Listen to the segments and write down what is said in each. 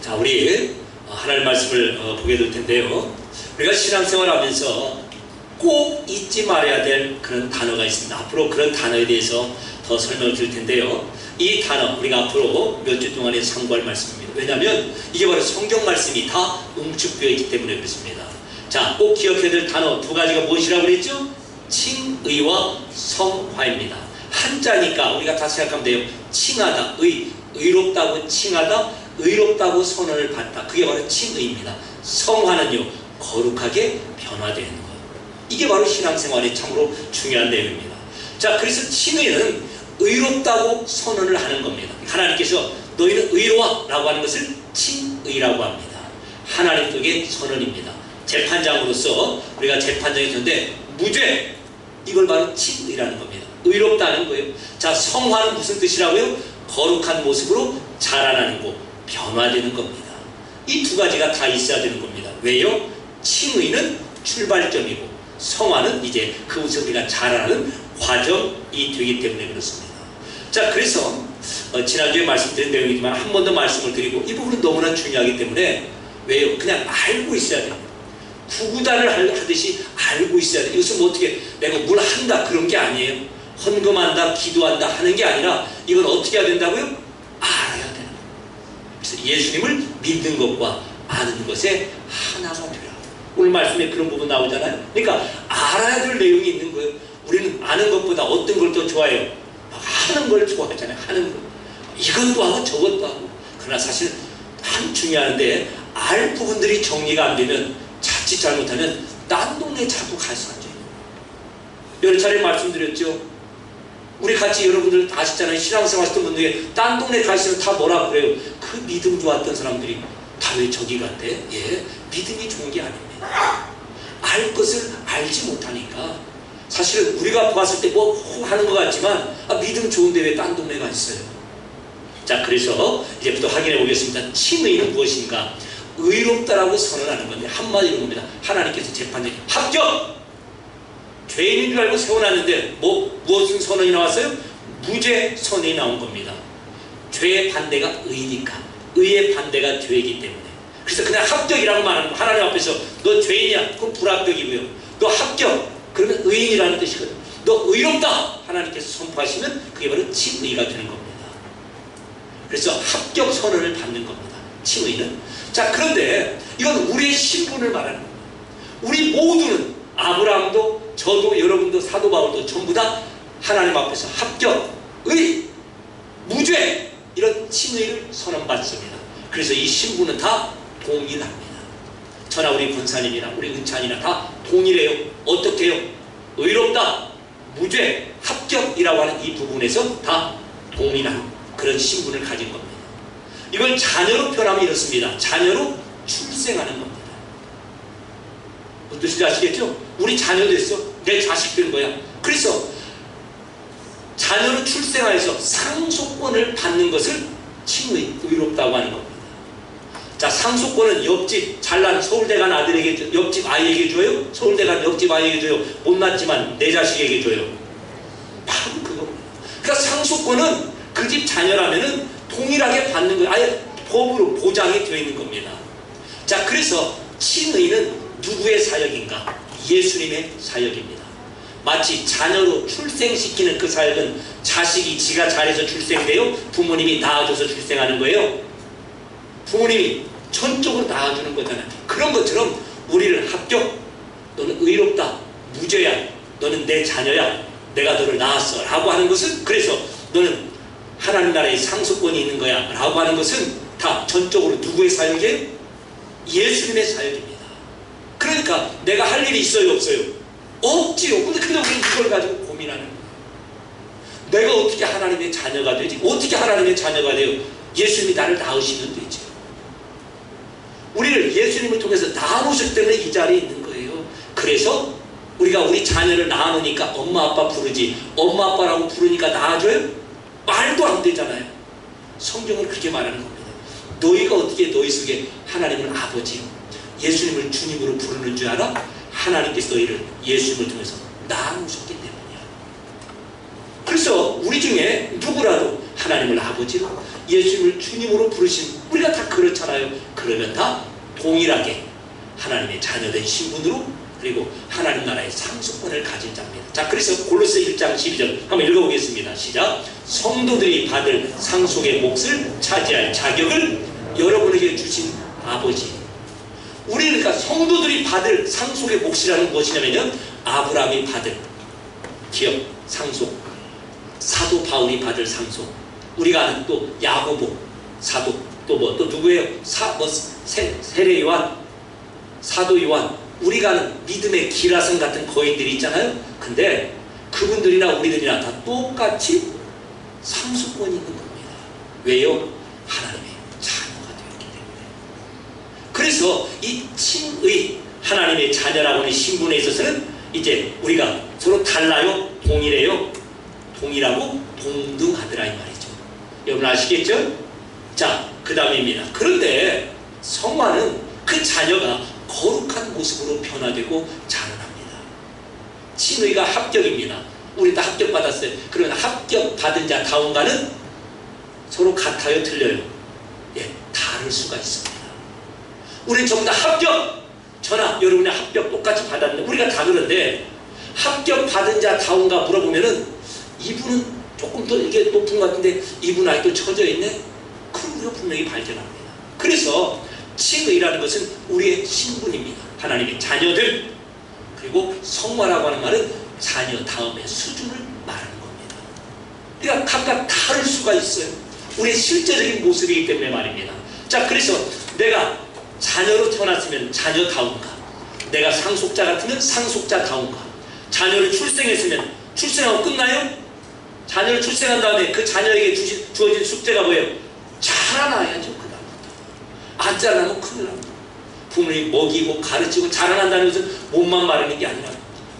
자, 우리 하나님 말씀을 보게 될 텐데요. 우리가 신앙생활 하면서 꼭 잊지 말아야 될 그런 단어가 있습니다. 앞으로 그런 단어에 대해서 더 설명을 드릴 텐데요. 이 단어 우리가 앞으로 몇 주 동안에 상고할 말씀입니다. 왜냐하면 이게 바로 성경 말씀이 다 응축되어 있기 때문에 그렇습니다. 자, 꼭 기억해야 될 단어 두 가지가 무엇이라고 그랬죠? 칭의와 성화입니다. 한자니까 우리가 다 생각하면 돼요. 칭하다, 의롭다고 칭하다, 의롭다고 선언을 받다. 그게 바로 칭의입니다. 성화는요, 거룩하게 변화되는 것. 이게 바로 신앙생활에 참으로 중요한 내용입니다. 자, 그래서 칭의는 의롭다고 선언을 하는 겁니다. 하나님께서 너희는 의로워 라고 하는 것을 칭의라고 합니다. 하나님 쪽의 선언입니다. 재판장으로서 우리가 재판장에 있는데 무죄, 이걸 바로 칭의라는 겁니다. 의롭다는 거예요. 자, 성화는 무슨 뜻이라고요? 거룩한 모습으로 자라나는 거, 변화되는 겁니다. 이 두 가지가 다 있어야 되는 겁니다. 왜요? 칭의는 출발점이고 성화는 이제 그것을 우리가 자라는 과정이 되기 때문에 그렇습니다. 자, 그래서 지난주에 말씀드린 내용이지만 한 번 더 말씀을 드리고, 이 부분은 너무나 중요하기 때문에 왜요? 그냥 알고 있어야 됩니다. 구구단을 하듯이 알고 있어야 돼요. 이것은 뭐 어떻게 내가 뭘 한다 그런 게 아니에요. 헌금한다, 기도한다 하는 게 아니라 이건 어떻게 해야 된다고요? 알아야 되는 거예요. 그래서 예수님을 믿는 것과 아는 것에 하나가 되라. 오늘 말씀에 그런 부분 나오잖아요. 그러니까 알아야 될 내용이 있는 거예요. 우리는 아는 것보다 어떤 걸 더 좋아해요? 하는 걸 좋아하잖아요. 하는 거. 이것도 하고 저것도 하고. 그러나 사실 참 중요한데 알 부분들이 정리가 안 되면 자칫 잘못하면 딴 동네에 자꾸 가서 앉아요. 여러 차례 말씀드렸죠. 우리 같이 여러분들 다 아시잖아요. 신앙생활 하셨던 분들이 딴 동네 가시면 다 뭐라 그래요? 그 믿음 좋았던 사람들이 다 왜 저기 갔대? 예, 믿음이 좋은 게 아닙니다. 알 것을 알지 못하니까 사실은 우리가 봤을 때 뭐 하는 것 같지만 믿음 좋은데 왜 딴 동네 가 있어요? 자, 그래서 이제부터 확인해 보겠습니다. 칭의는 무엇인가? 의롭다라고 선언하는 건데 한마디로 봅니다. 하나님께서 재판에 합격! 죄인인 줄 알고 세워놨는데 무엇은 선언이 나왔어요? 무죄 선언이 나온 겁니다. 죄의 반대가 의니까, 의의 반대가 죄이기 때문에. 그래서 그냥 합격이라고 말하는 거예요. 하나님 앞에서 너 죄인이야, 그건 불합격이고요. 너 합격, 그러면 의인이라는 뜻이거든요. 너 의롭다 하나님께서 선포하시면 그게 바로 칭의가 되는 겁니다. 그래서 합격 선언을 받는 겁니다. 칭의는. 자, 그런데 이건 우리의 신분을 말하는 겁니다. 우리 모두는, 아브라함도 저도 여러분도 사도 바울도 전부 다 하나님 앞에서 합격, 의, 무죄 이런 칭의를 선언받습니다. 그래서 이 신분은 다 동일합니다. 저나 우리 권사님이나 우리 은찬이나 다 동일해요. 어떻게 해요? 의롭다, 무죄, 합격이라고 하는 이 부분에서 다 동일한 그런 신분을 가진 겁니다. 이걸 자녀로 표현하면 이렇습니다. 자녀로 출생하는 겁니다. 무슨 뜻인지 아시겠죠? 우리 자녀 됐어. 내 자식 된 거야. 그래서 자녀로 출생하여서 상속권을 받는 것을 칭의, 의롭다고 하는 겁니다. 자, 상속권은 옆집 잘난 서울대 간 아들에게, 옆집 아이에게 줘요? 서울대 간 옆집 아이에게 줘요? 못났지만 내 자식에게 줘요? 바로 그겁니다. 그러니까 상속권은 그 집 자녀라면은 동일하게 받는 거예요. 아예 법으로 보장이 되어 있는 겁니다. 자, 그래서 칭의는 누구의 사역인가? 예수님의 사역입니다. 마치 자녀로 출생시키는 그 사역은 자식이 지가 잘해서 출생돼요? 부모님이 낳아줘서 출생하는 거예요? 부모님이 전적으로 낳아주는 거잖아요. 그런 것처럼 우리를 합격, 너는 의롭다, 무죄야, 너는 내 자녀야, 내가 너를 낳았어 라고 하는 것은, 그래서 너는 하나님 나라의 상속권이 있는 거야 라고 하는 것은 다 전적으로 누구의 사역이에요? 예수님의 사역입니다. 그러니까 내가 할 일이 있어요, 없어요? 없지요. 근데 우리는 이걸 가지고 고민하는 거예요. 내가 어떻게 하나님의 자녀가 되지? 어떻게 하나님의 자녀가 돼요? 예수님이 나를 낳으시면 되지. 우리를 예수님을 통해서 낳아놓으셨기 때문에 이 자리에 있는 거예요. 그래서 우리가 우리 자녀를 낳아놓으니까 엄마 아빠 부르지, 엄마 아빠라고 부르니까 낳아줘요? 말도 안 되잖아요. 성경은 그렇게 말하는 겁니다. 너희가 어떻게 너희 속에 하나님을 아버지, 예수님을 주님으로 부르는 줄 알아? 하나님께서 너희를 예수님을 통해서 낳아놓으셨기 때문이야. 그래서 우리 중에 누구라도 하나님을 아버지로, 예수님을 주님으로 부르신 우리가 다 그렇잖아요. 그러면 다 동일하게 하나님의 자녀된 신분으로 그리고 하나님 나라의 상속권을 가진 자입니다. 자, 그래서 골로새 1장 12절 한번 읽어보겠습니다. 시작. 성도들이 받을 상속의 몫을 차지할 자격을 여러분에게 주신 아버지. 우리 그러니까 성도들이 받을 상속의 몫이라는 무엇이냐면요, 아브라함이 받을 기업 상속, 사도 바울이 받을 상속, 우리가 아는 또 야고보 사도, 또 누구예요? 세례 요한, 사도 요한, 우리가 아는 믿음의 기라성 같은 거인들이 있잖아요. 근데 그분들이나 우리들이나 다 똑같이 상속권이 있는 겁니다. 왜요? 하나님의 자녀가 되었기 때문에. 그래서 이 칭의 하나님의 자녀라고 하는 신분에 있어서는 이제 우리가 서로 달라요? 동일해요? 동일하고 동등하더라 이 말이죠. 여러분 아시겠죠? 자, 그 다음입니다. 그런데 성화는 그 자녀가 거룩한 모습으로 변화되고 자라납니다. 칭의가 합격입니다. 우리 다 합격받았어요. 그러나 합격받은 자 다운가는 서로 같아요? 틀려요? 예, 다를 수가 있습니다. 우리는 전부 다 합격! 저나 여러분의 합격 똑같이 받았는데 우리가 다 그런데 합격받은 자 다운가 물어보면은 이분은 조금 더 이게 높은 것 같은데 이분 아직도 처져 있네? 그럼 우리가 분명히 발견합니다. 그래서 칭의라는 것은 우리의 신분입니다. 하나님의 자녀들. 그리고 성화라고 하는 말은 자녀 다음의 수준을 말하는 겁니다. 그러니까 각각 다를 수가 있어요. 우리의 실제적인 모습이기 때문에 말입니다. 자, 그래서 내가 자녀로 태어났으면 자녀다운가, 내가 상속자 같으면 상속자다운가, 자녀를 출생했으면 출생하고 끝나요? 자녀를 출생한 다음에 그 자녀에게 주어진 숙제가 뭐예요? 자라나야죠. 그 다음부터 안 자라나면 큰일 납니다. 부모님이 먹이고 가르치고 자라난다는 것은 몸만 마르는 게 아니라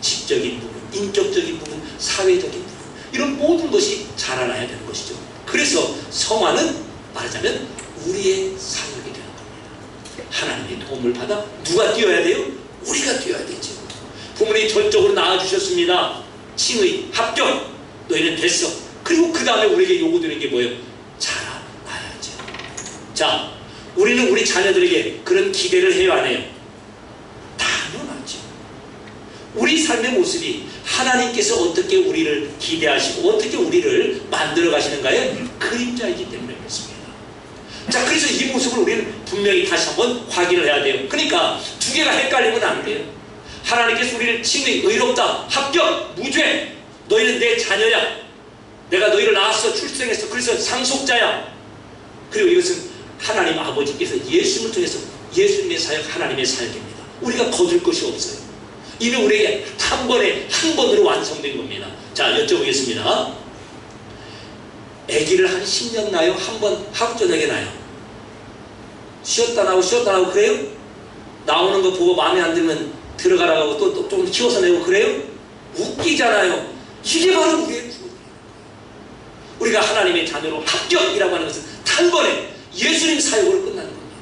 지적인 부분, 인격적인 부분, 사회적인 부분, 이런 모든 것이 자라나야 되는 것이죠. 그래서 성화는 말하자면 우리의 사역이 되는 겁니다. 하나님의 도움을 받아 누가 뛰어야 돼요? 우리가 뛰어야 되죠. 부모님이 전적으로 낳아주셨습니다. 칭의 합격, 너희는 됐어. 그리고 그 다음에 우리에게 요구되는 게 뭐예요? 자라나야죠. 자, 우리는 우리 자녀들에게 그런 기대를 해요, 안 해요? 당연하죠. 우리 삶의 모습이 하나님께서 어떻게 우리를 기대하시고 어떻게 우리를 만들어 가시는가의 그림자이기 때문에 그렇습니다. 자, 그래서 이 모습을 우리는 분명히 다시 한번 확인을 해야 돼요. 그러니까 두 개가 헷갈리면 안 돼요. 하나님께서 우리를 칭의, 의롭다, 합격, 무죄, 너희는 내 자녀야, 내가 너희를 낳았어, 출생했어, 그래서 상속자야. 그리고 이것은 하나님 아버지께서 예수님을 통해서 예수님의 사역, 하나님의 사역입니다. 우리가 거둘 것이 없어요. 이미 우리에게 한 번으로 완성된 겁니다. 자, 여쭤보겠습니다. 아기를 한 10년 낳아요? 한 번 하루 저녁에 낳아요? 쉬었다 나오고 그래요? 나오는 거 보고 마음에 안 들면 들어가라고 하고 또 좀 키워서 내고 그래요? 웃기잖아요. 이게 바로 우리의 구원이에요. 우리가 하나님의 자녀로 합격이라고 하는 것은 단번에 예수님 사역으로 끝나는 겁니다.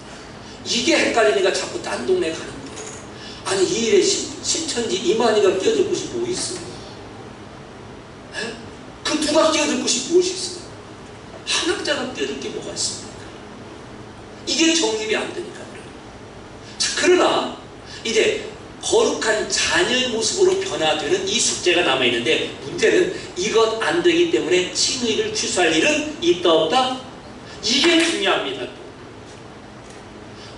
이게 헷갈리니까 자꾸 딴 동네 가는 거예요. 아니, 이 일에 신천지 이만희가 끼어들 곳이 뭐 있어요? 그 누가 끼어들 곳이 무엇이 있어요? 한학자가 끼어들 게 뭐가 있습니까? 이게 정립이 안 되니까 그래요. 자, 그러나 이제 거룩한 자녀의 모습으로 변화되는 이 숙제가 남아있는데, 문제는 이것 안 되기 때문에 칭의를 취소할 일은 있다 없다? 이게 중요합니다.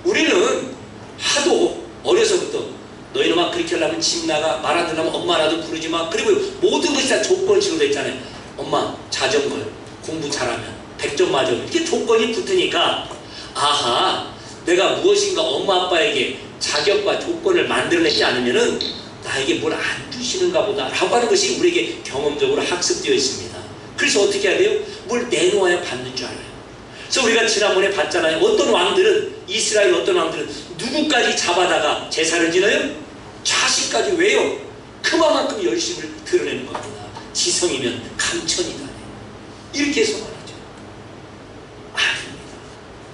우리는 하도 어려서부터 너희는 그렇게 하려면 집 나가, 말 안 들으면 엄마라도 부르지 마. 그리고 모든 것이 다 조건식으로 돼 있잖아요. 엄마 자전거 공부 잘하면 100점 맞아. 이렇게 조건이 붙으니까 아하, 내가 무엇인가 엄마 아빠에게 자격과 조건을 만들어내지 않으면은 나에게 뭘 안 주시는가 보다 라고 하는 것이 우리에게 경험적으로 학습되어 있습니다. 그래서 어떻게 해야 돼요? 뭘 내놓아야 받는 줄 알아요. 그래서 우리가 지난번에 봤잖아요. 어떤 왕들은, 이스라엘 어떤 왕들은 누구까지 잡아다가 제사를 지나요? 자식까지. 왜요? 그만큼 열심을 드러내는 겁니다. 지성이면 감천이다. 이렇게 해서 말이죠. 아닙니다.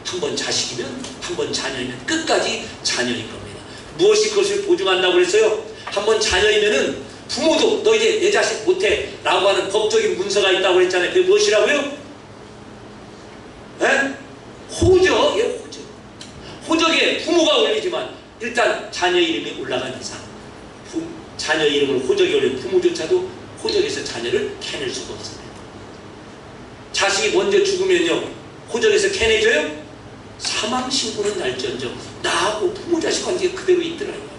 한번 자식이면, 한번 자녀이면 끝까지 자녀인 겁니다. 무엇이 그것을 보증한다고 그랬어요? 한번 자녀이면은 부모도 너 이제 내 자식 못해 라고 하는 법적인 문서가 있다고 그랬잖아요. 그게 무엇이라고요? 에? 호죠. 예, 호죠. 부모가 올리지만 일단 자녀 이름이 올라간 이상 자녀 이름을 호적에 올린 부모조차도 호적에서 자녀를 캐낼 수가 없습니다. 자식이 먼저 죽으면요 호적에서 캐내줘요? 사망신고는 날지언정 나하고 부모 자식 관계가 그대로 있더라는 거예요.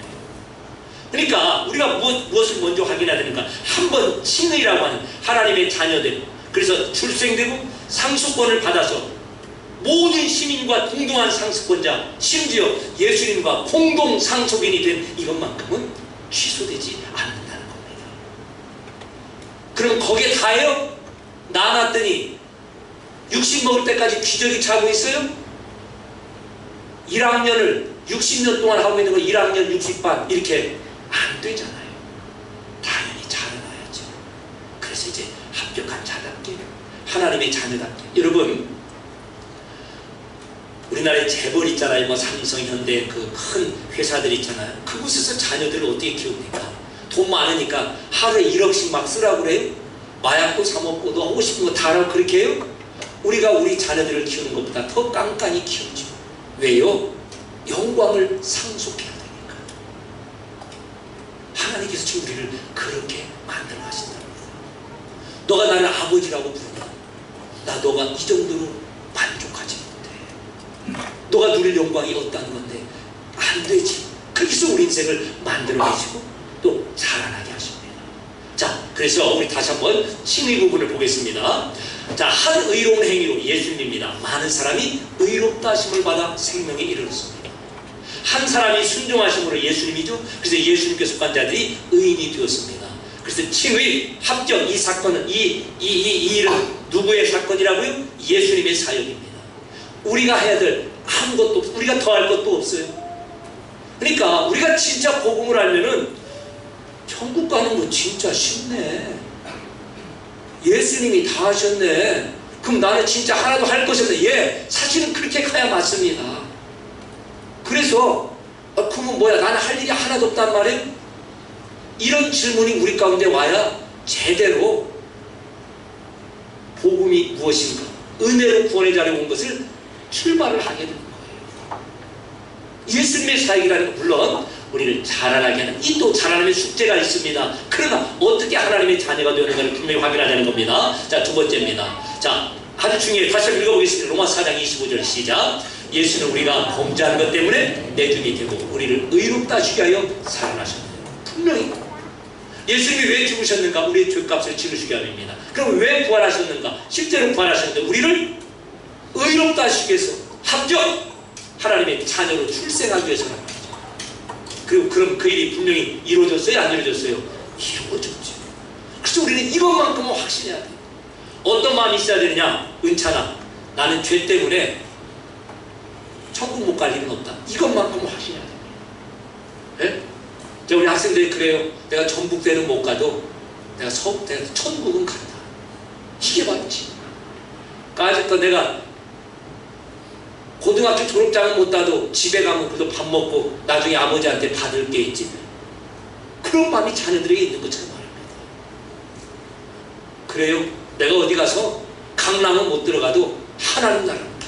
그러니까 우리가 무엇을 먼저 확인해야 되는가? 한번 칭의라고 하는 하나님의 자녀들, 그래서 출생되고 상속권을 받아서 모든 시민과 동등한 상속권자, 심지어 예수님과 공동 상속인이 된 이것만큼은 취소되지 않는다는 겁니다. 그럼 거기에 다예요? 낳았더니 60 먹을 때까지 기저귀 차고 있어요? 1학년을 60년 동안 하고 있는 거 1학년 60반 이렇게 안 되잖아요. 당연히 자라나야죠. 그래서 이제 합격한 자답게 하나님의 자녀답게. 여러분 우리나라에 재벌 있잖아요. 뭐 삼성, 현대 그 큰 회사들 있잖아요. 그곳에서 자녀들을 어떻게 키웁니까? 돈 많으니까 하루에 1억씩 막 쓰라고 그래요? 마약도 사먹고 너 하고 싶은 거 다 하라고 그렇게 해요? 우리가 우리 자녀들을 키우는 것보다 더 깐깐히 키우죠. 왜요? 영광을 상속해야 되니까. 하나님께서 지금 우리를 그렇게 만들어 가신답니다. 너가 나를 아버지라고 부르냐? 나 너가 이 정도로 만족하지 못해. 너가 누릴 영광이 없다는 건데 안 되지. 그렇게 해서 우리 인생을 만들어 가시고 또 자라나게 하십니다. 자, 그래서 우리 다시 한번 칭의 부분을 보겠습니다. 자, 한 의로운 행위로 예수님입니다. 많은 사람이 의롭다 하심을 받아 생명에 이르렀습니다. 한 사람이 순종하심으로 예수님이죠. 그래서 예수님께 속한 자들이 의인이 되었습니다. 그래서 칭의, 합격, 이 사건은 이 일은 누구의 사건이라고요? 예수님의 사역입니다. 우리가 해야 될 아무것도 없어요. 우리가 더 할 것도 없어요. 그러니까 우리가 진짜 복음을 알면은 천국 가는 거 진짜 쉽네. 예수님이 다 하셨네. 그럼 나는 진짜 하나도 할 것이 없네. 예, 사실은 그렇게 가야 맞습니다. 그래서 그러면 뭐야, 나는 할 일이 하나도 없단 말이에요? 이런 질문이 우리 가운데 와야 제대로 복음이 무엇인가, 은혜로 구원의 자리에 온 것을 출발을 하게 되는 거예요. 예수님의 사역이라는 건 물론 우리를 자라나게 하는 이 또 자라남의 숙제가 있습니다. 그러나 어떻게 하나님의 자녀가 되는가를 분명히 확인하자는 겁니다. 자, 두 번째입니다. 자, 아주 중요해요. 다시 한번 읽어보겠습니다. 로마 4장 25절 시작. 예수는 우리가 범죄한 것 때문에 내준이 되고 우리를 의롭다 하시게 하여 살아나셨네요. 분명히 예수님이 왜 죽으셨는가? 우리의 죄값을 치르시게 합니다. 그럼 왜 부활하셨는가? 실제로 부활하셨는데 우리를 의롭다 하시기 위해서 합격! 하나님의 자녀로 출생하기 위해서는 그리고 그럼 그 일이 분명히 이루어졌어요? 안 이루어졌어요? 이루어졌죠. 그래서 우리는 이것만큼은 확신해야 돼요. 어떤 마음이 있어야 되느냐? 은찬아, 나는 죄 때문에 천국 못 갈 일은 없다. 이것만큼은 확신해야 돼요. 네? 우리 학생들이 그래요. 내가 전북대는 못 가도 내가 천국은 간다. 이게 맞지. 아직도 내가 고등학교 졸업장은 못 따도 집에 가면 그래도 밥 먹고 나중에 아버지한테 받을 게 있지. 그런 마음이 자녀들에게 있는 것처럼 말합니다. 그래요? 내가 어디 가서 강남은 못 들어가도 하나님 나라는 간다.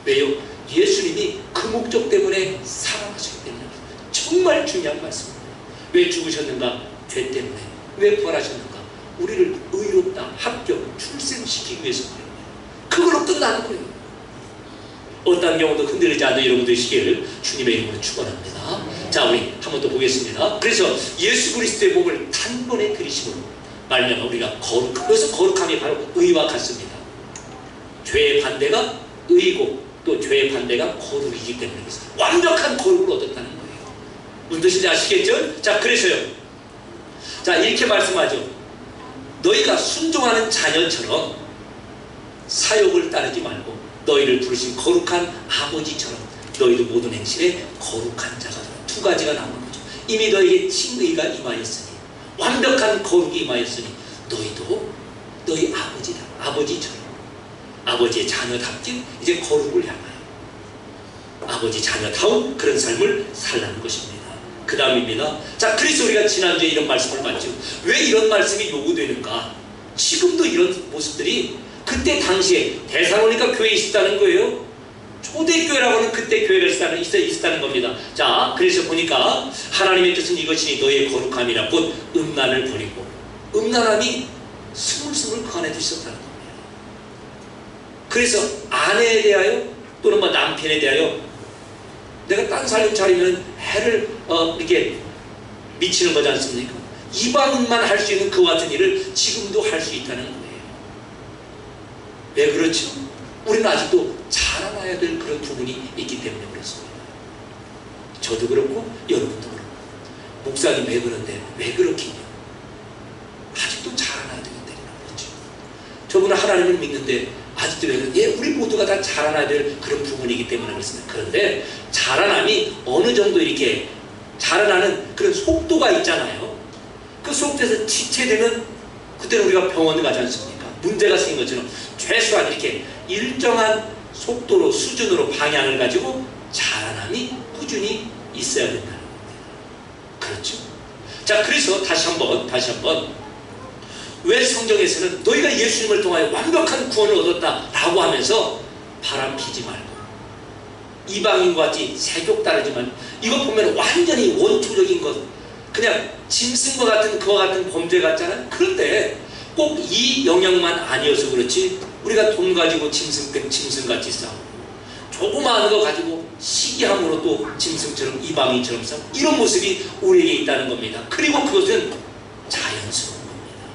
왜요? 예수님이 그 목적 때문에 살아나셨기 때문에. 정말 중요한 말씀입니다. 왜 죽으셨는가? 죄 때문에. 왜 부활하셨는가? 우리를 의롭다, 합격, 출생시키기 위해서 그래요. 그걸로 끝나는 거예요. 어떤 경우도 흔들리지 않는 여러분 되시기를 주님의 이름으로 축원합니다. 자, 우리 한 번 더 보겠습니다. 그래서 예수 그리스도의 몸을 단번에 들이심으로 말미암아 우리가 그래서 거룩함이 바로 의와 같습니다. 죄의 반대가 의고 또 죄의 반대가 거룩이기 때문에 완벽한 거룩을 얻었다는 거예요. 무슨 뜻인지 아시겠죠? 자, 그래서요. 자, 이렇게 말씀하죠. 너희가 순종하는 자녀처럼 사욕을 따르지 말고 너희를 부르신 거룩한 아버지처럼 너희도 모든 행실에 거룩한 자가 되라. 두 가지가 나오는 거죠. 이미 너희에게 칭의가 임하였으니 완벽한 거룩이 임하였으니 너희도 너희 아버지다. 아버지처럼 아버지의 자녀답게 이제 거룩을 향하여 아버지 자녀다운 그런 삶을 살라는 것입니다. 그 다음입니다. 자, 그래서 우리가 지난주에 이런 말씀을 봤죠. 왜 이런 말씀이 요구되는가? 지금도 이런 모습들이 그때 당시에 데살로니가 교회에 있었다는 거예요. 초대교회라고는 그때 교회가 있었다는 겁니다. 자, 그래서 보니까 하나님의 뜻은 이것이니 너희의 거룩함이라 곧 음란을 버리고, 음란함이 스물스물 그 안에도 있었다는 겁니다. 그래서 아내에 대하여 또는 뭐 남편에 대하여 내가 딴 살림 차리면 해를 이렇게 미치는 거지 않습니까? 이방인만 할 수 있는 그와 같은 일을 지금도 할 수 있다는 거예요. 왜 그렇죠? 우리는 아직도 자라나야 될 그런 부분이 있기 때문에 그렇습니다. 저도 그렇고 여러분도 그렇고. 목사님 왜 그런데 왜 그렇겠냐? 아직도 자라나야 되기 때문에 그렇죠. 저분은 하나님을 믿는데 아직도 왜 그런데, 예, 우리 모두가 다 자라나야 될 그런 부분이기 때문에 그렇습니다. 그런데 자라남이 어느 정도 이렇게 자라나는 그런 속도가 있잖아요. 그 속도에서 지체되면 그때는 우리가 병원에 가지 않습니까? 문제가 생긴 것처럼 최소한 이렇게 일정한 속도로, 수준으로 방향을 가지고 자라남이 꾸준히 있어야 된다는 겁니다. 그렇죠? 자, 그래서 다시 한번 왜 성경에서는 너희가 예수님을 통하여 완벽한 구원을 얻었다라고 하면서 바람 피지 말고 이방인과 같이 세욕 따르지 말고, 이거 보면 완전히 원초적인 것, 그냥 짐승과 같은 그와 같은 범죄 같잖아요. 그런데 꼭 이 영역만 아니어서 그렇지, 우리가 돈 가지고 짐승같이 싸우고, 조그마한 거 가지고 시기함으로 또 짐승처럼 이방인처럼 싸우고, 이런 모습이 우리에게 있다는 겁니다. 그리고 그것은 자연스러운 겁니다.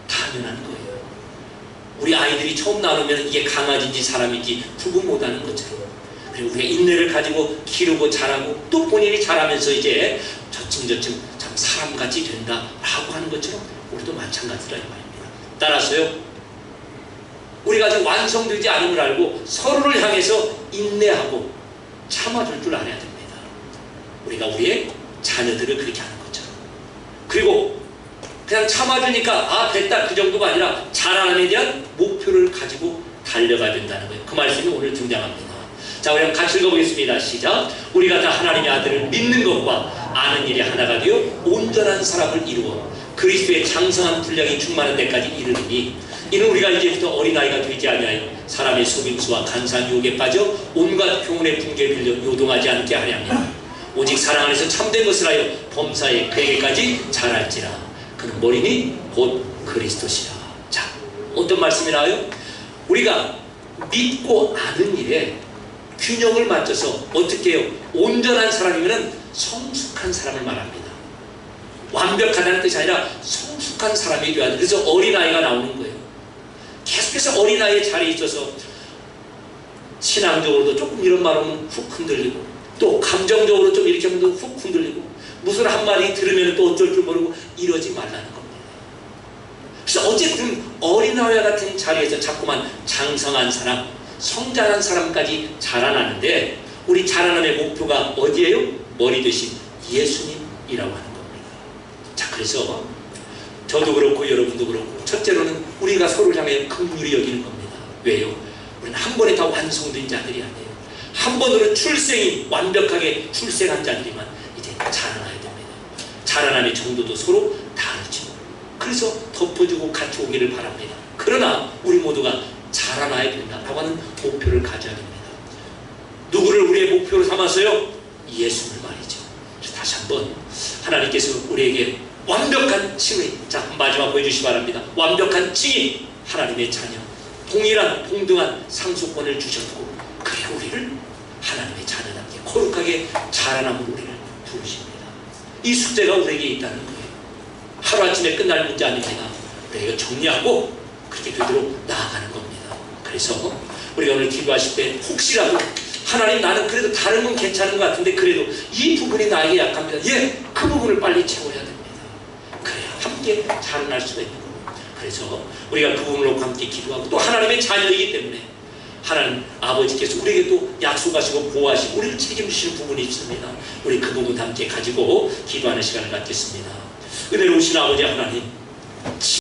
당연한 거예요. 우리 아이들이 처음 나오면 이게 강아지인지 사람인지 구분 못하는 것처럼, 그리고 우리가 인내를 가지고 기르고 자라고 또 본인이 자라면서 이제 저층 참 사람같이 된다라고 하는 것처럼 우리도 마찬가지라 이 말입니다. 따라서요, 우리가 아직 완성되지 않음을 알고 서로를 향해서 인내하고 참아줄 줄 알아야 됩니다. 우리가 우리의 자녀들을 그렇게 하는 것처럼. 그리고 그냥 참아주니까 아 됐다 그 정도가 아니라 자라남에 대한 목표를 가지고 달려가야 된다는 거예요. 그 말씀이 오늘 등장합니다. 자, 우리 한번 같이 읽어보겠습니다. 시작. 우리가 다 하나님의 아들을 믿는 것과 아는 일이 하나가 되어 온전한 사람을 이루어 그리스도의 장성한 분량이 충만한 데까지 이르느니, 이는 우리가 이제부터 어린아이가 되지 아니하여 사람의 속임수와 간사한 유혹에 빠져 온갖 교훈의 붕괴를 빌려 요동하지 않게 하려 합니다. 오직 사랑 안에서 참된 것을 하여 범사에 그에게까지 자랄지라. 그는 머리니 곧 그리스도시라. 자, 어떤 말씀이 나와요? 우리가 믿고 아는 일에 균형을 맞춰서 어떻게 해요? 온전한 사람이면 성숙한 사람을 말합니다. 완벽하다는 뜻이 아니라 성숙한 사람이 되어야 돼. 그래서 어린아이가 나오는 거예요. 계속해서 어린아이의 자리에 있어서 신앙적으로도 조금 이런 말 하면 훅 흔들리고, 또 감정적으로 좀 이렇게 하면 훅 흔들리고, 무슨 한마디 들으면 또 어쩔 줄 모르고 이러지 말라는 겁니다. 그래서 어쨌든 어린아이와 같은 자리에서 자꾸만 장성한 사람, 성장한 사람까지 자라나는데, 우리 자라남의 목표가 어디예요? 머리 대신 예수님이라고 하는 겁니다. 자, 그래서 저도 그렇고 여러분도 그렇고, 첫째로는 우리가 서로를 향해 긍휼히 여기는 겁니다. 왜요? 우리는 한 번에 다 완성된 자들이 아니에요. 한 번으로 출생이 완벽하게 출생한 자들이만 이제 자라나야 됩니다. 자라남의 정도도 서로 다르죠. 그래서 덮어주고 같이 오기를 바랍니다. 그러나 우리 모두가 자라나야 된다라고 하는 목표를 가져야 됩니다. 누구를 우리의 목표로 삼았어요? 예수를 말이죠. 다시 한번 하나님께서 우리에게 완벽한 칭의, 자 마지막 보여주시기 바랍니다. 완벽한 칭의, 하나님의 자녀, 동일한 동등한 상속권을 주셨고, 그리고 우리를 하나님의 자녀답게 거룩하게 자라나는 우리를 부르십니다. 이 숙제가 우리에게 있다는 거예요. 하루아침에 끝날 문제 아닙니다. 우리가 정리하고 그렇게 되도록 나아가는 겁니다. 그래서 우리가 오늘 기도하실 때 혹시라도 하나님, 나는 그래도 다른 건 괜찮은 것 같은데 그래도 이 부분이 나에게 약합니다. 예, 그 부분을 빨리 채워야 됩니다. 그래야 함께 자라날 수가 있는 겁니다. 그래서 우리가 그 부분으로 함께 기도하고, 또 하나님의 자녀이기 때문에 하나님 아버지께서 우리에게 또 약속하시고 보호하시고 우리를 책임지시는 부분이 있습니다. 우리 그 부분 함께 가지고 기도하는 시간을 갖겠습니다. 은혜로우신 아버지 하나님,